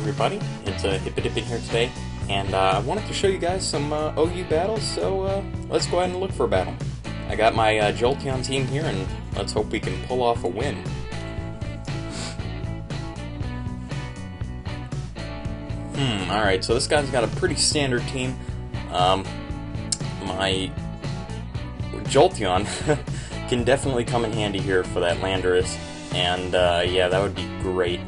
everybody, it's Hippity here today, and I wanted to show you guys some OU battles, so let's go ahead and look for a battle. I got my Jolteon team here, and let's hope we can pull off a win. Alright, so this guy's got a pretty standard team. My Jolteon can definitely come in handy here for that Landorus, and yeah, that would be great.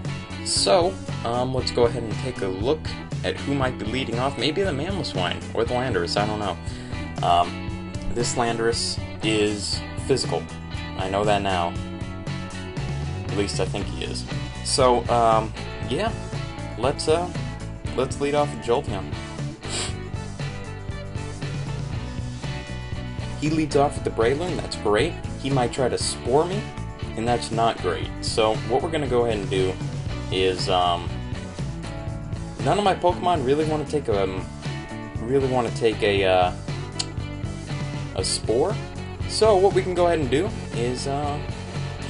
So, let's go ahead and take a look at who might be leading off. Maybe the Mamoswine or the Landorus, I don't know. This Landorus is physical. I know that now. At least I think he is. So, yeah, let's lead off with Jolteon. He leads off with the Breloom, that's great. He might try to Spore me, and that's not great. So, what we're going to go ahead and do is, none of my Pokemon really want to take a Spore. So what we can go ahead and do is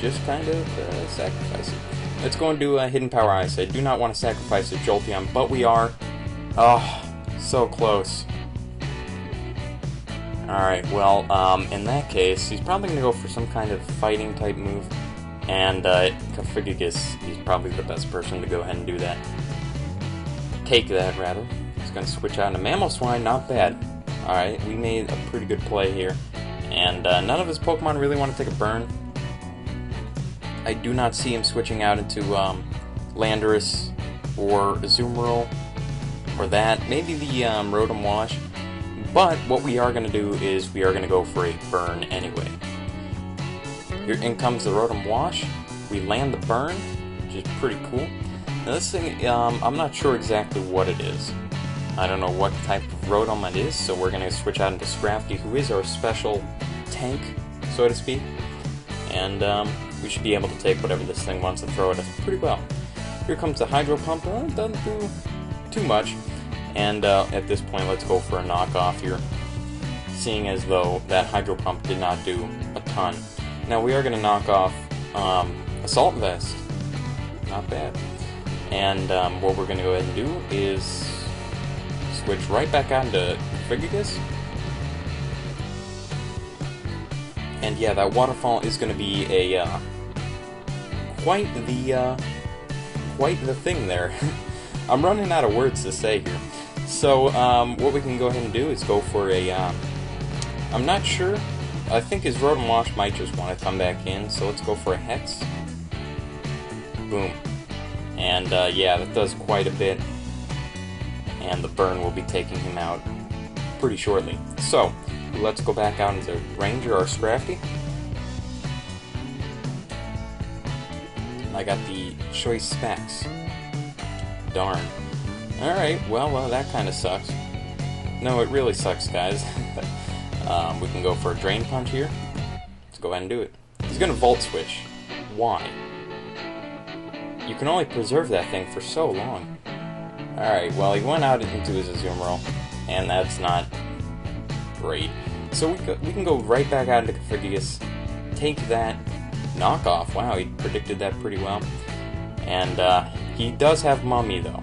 just kind of sacrifice it. Let's go and do a Hidden Power Ice. I do not want to sacrifice a Jolteon, but we are. Oh, so close. Alright, well, in that case, he's probably going to go for some kind of fighting type move. And Cafigagus, he's probably the best person to go ahead and do that. Take that, rather. He's going to switch out into Mamoswine, not bad. Alright, we made a pretty good play here. And none of his Pokemon really want to take a burn. I do not see him switching out into Landorus or Azumarill or that. Maybe the Rotom Wash. But what we are going to do is we are going to go for a burn anyway. Here in comes the Rotom Wash. We land the burn, which is pretty cool. Now this thing, I'm not sure exactly what it is. I don't know what type of Rotom it is, so we're going to switch out into Scrafty, who is our special tank, so to speak. And we should be able to take whatever this thing wants to throw at us pretty well. Here comes the Hydro Pump. It doesn't do too much. And at this point, let's go for a knockoff here, seeing as though that Hydro Pump did not do a ton. Now we are going to knock off Assault Vest. Not bad. And what we're going to go ahead and do is switch right back out into Cafigagus. And yeah, that Waterfall is going to be a quite the thing there. I'm running out of words to say here. So what we can go ahead and do is go for a I'm not sure. I think his Rotom Wash might just want to come back in, so let's go for a Hex. Boom. And yeah, that does quite a bit. And the burn will be taking him out pretty shortly. So, let's go back out into Ranger or Scrafty. I got the Choice Specs. Darn. Alright, well, that kind of sucks. No, it really sucks, guys. We can go for a Drain Punch here. Let's go ahead and do it. He's going to Volt Switch. Why? You can only preserve that thing for so long. Alright, well, he went out into his Azumarill, and that's not great. So we can go right back out into Cafigagus, take that knockoff. Wow, he predicted that pretty well. And he does have Mummy, though.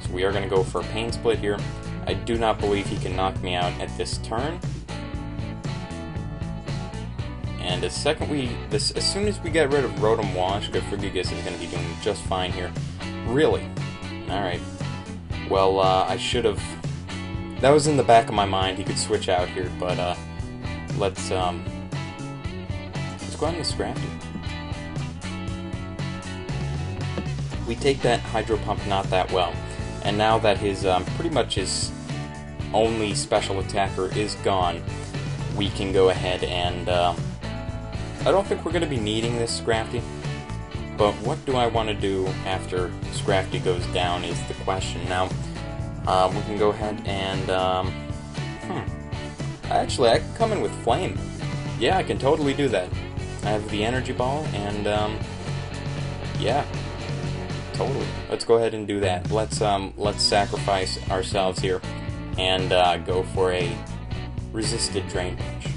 So we are going to go for a Pain Split here. I do not believe he can knock me out at this turn. And as soon as we get rid of Rotom Wash, Cafigagus is going to be doing just fine here. Really? Alright. Well, I should have... That was in the back of my mind, he could switch out here, but let's go ahead and Scrafty. We take that Hydro Pump not that well, and now that his pretty much his only special attacker is gone, we can go ahead and I don't think we're going to be needing this Scrafty, but what do I want to do after Scrafty goes down is the question. Now, we can go ahead and, actually, I can come in with Flame. Yeah, I can totally do that. I have the Energy Ball, and, yeah, totally. Let's go ahead and do that. Let's sacrifice ourselves here, and, go for a Resisted Drain Punch.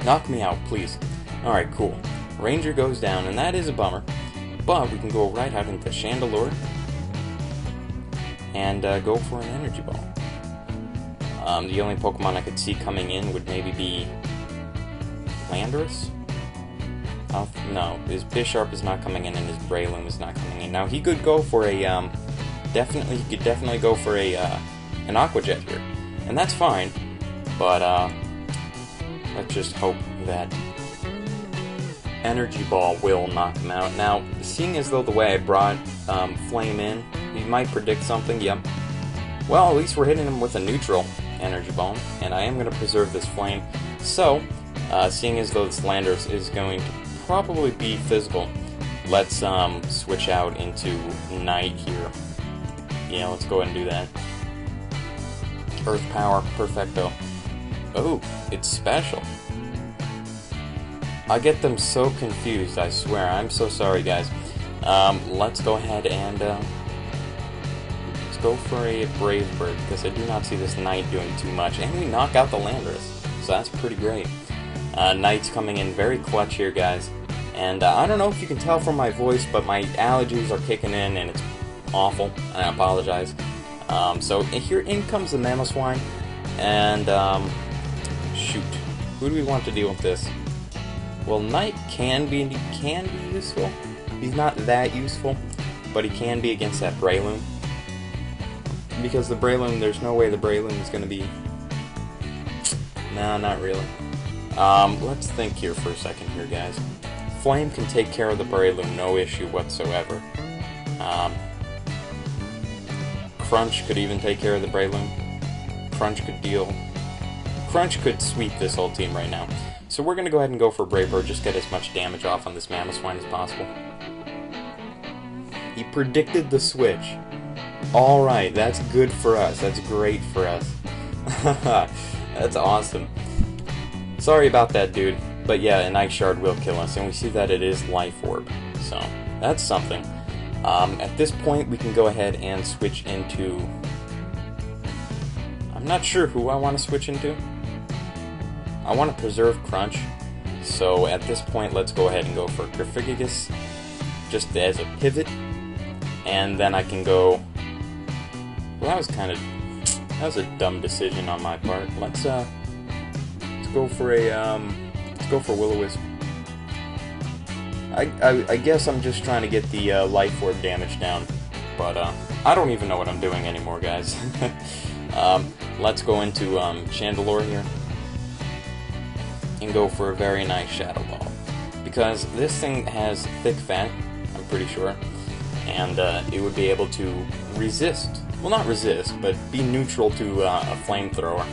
Knock me out, please. Alright, cool. Ranger goes down, and that is a bummer. But we can go right out into Chandelure and go for an Energy Ball. The only Pokemon I could see coming in would maybe be Landorus? No, his Bisharp is not coming in and his Breloom is not coming in. Now, he could go for a, he could definitely go for a, an Aqua Jet here. And that's fine, but, let's just hope that Energy Ball will knock him out. Now, seeing as though the way I brought Flame in, he might predict something, yep. Well, at least we're hitting him with a neutral Energy Ball, and I am going to preserve this Flame. So, seeing as though this Landorus is going to probably be physical, let's switch out into Night here. Yeah, let's go ahead and do that. Earth Power, perfecto. Oh, it's special. I get them so confused, I swear. I'm so sorry, guys. Let's go ahead and let's go for a Brave Bird, because I do not see this Knight doing too much. And we knock out the Landorus, so that's pretty great. Knight's coming in very clutch here, guys. And I don't know if you can tell from my voice, but my allergies are kicking in, and it's awful, and I apologize. So here in comes the Mamoswine, and shoot, who do we want to deal with this? Well, Knight can be useful. He's not that useful, but he can be against that Breloom. Because the Breloom, there's no way the Breloom is going to be... No, not really. Let's think here for a second here, guys. Flame can take care of the Breloom, no issue whatsoever. Crunch could even take care of the Breloom. Crunch could sweep this whole team right now. So we're going to go ahead and go for Brave Bird, just get as much damage off on this Mamoswine as possible. He predicted the switch. Alright, that's good for us. That's great for us. That's awesome. Sorry about that, dude. But yeah, an Ice Shard will kill us, and we see that it is Life Orb. So, that's something. At this point, we can go ahead and switch into... I'm not sure who I want to switch into. I want to preserve Crunch. So, at this point, let's go ahead and go for Griffigigus, just as a pivot. And then I can go... Well, that was a dumb decision on my part. Let's go for a, let's go for Will-O-Wisp. I guess I'm just trying to get the Life Orb damage down, but I don't even know what I'm doing anymore, guys. Let's go into Chandelure here and go for a very nice Shadow Ball, because this thing has thick fat, I'm pretty sure, and it would be able to resist, well, not resist, but be neutral to a Flamethrower.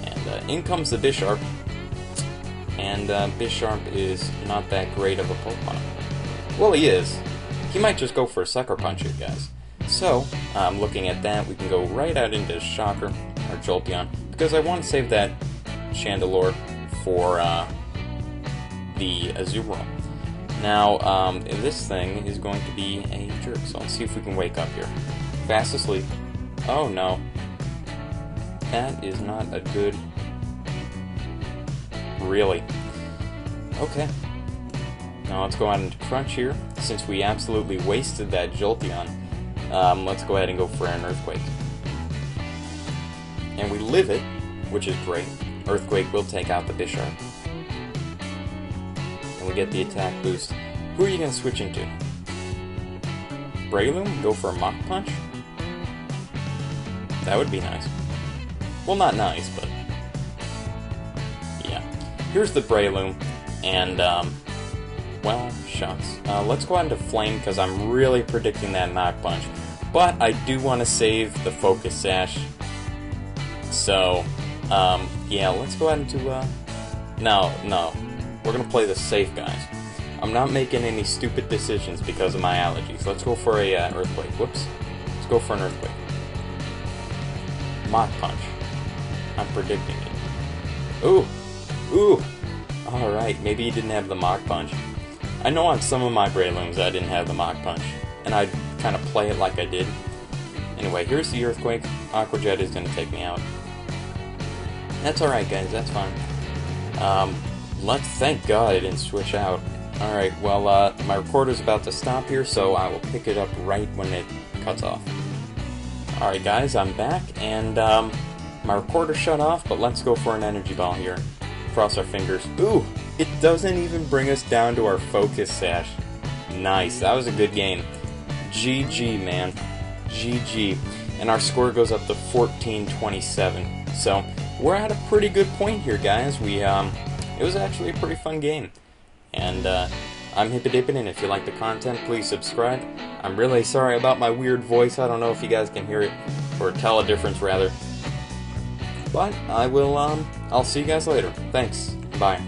And in comes the Bisharp. And Bisharp is not that great of a Pokemon. Well, he is. He might just go for a Sucker Punch here, guys. So, looking at that, we can go right out into Shocker, or Jolteon, because I want to save that Chandelure for the Azumarill. Now, this thing is going to be a jerk, so let's see if we can wake up here. Fast asleep. Oh, no. That is not a good... Really? Okay. Now let's go on into Crunch here. Since we absolutely wasted that Jolteon, let's go ahead and go for an Earthquake. And we live it, which is great. Earthquake will take out the Bisharp. And we get the attack boost. Who are you going to switch into? Breloom? Go for a Mach Punch? That would be nice. Well, not nice, but... yeah. Here's the Breloom, and, well, shucks. Let's go on to Flame, because I'm really predicting that Mach Punch. But I do want to save the Focus Sash. So, yeah, let's go ahead into, no. We're going to play this safe, guys. I'm not making any stupid decisions because of my allergies. Let's go for a Earthquake. Whoops. Let's go for an Earthquake. Mach Punch. I'm predicting it. Ooh! Alright, maybe he didn't have the Mach Punch. I know on some of my Breilooms I didn't have the Mach Punch, and I'd kind of play it like I did. Anyway, here's the Earthquake. Aqua Jet is going to take me out. That's alright, guys, that's fine. Let's thank God I didn't switch out. Alright, well, my recorder's about to stop here, so I will pick it up right when it cuts off. Alright guys, I'm back, and my recorder shut off, but let's go for an energy ball here. Cross our fingers. Ooh! It doesn't even bring us down to our focus sash. Nice, that was a good game. GG, man. GG. And our score goes up to 14-27. So, we're at a pretty good point here, guys. It was actually a pretty fun game. And I'm Hippodippin', and if you like the content, please subscribe. I'm really sorry about my weird voice. I don't know if you guys can hear it, or tell a difference, rather. But I will, I'll see you guys later. Thanks. Bye.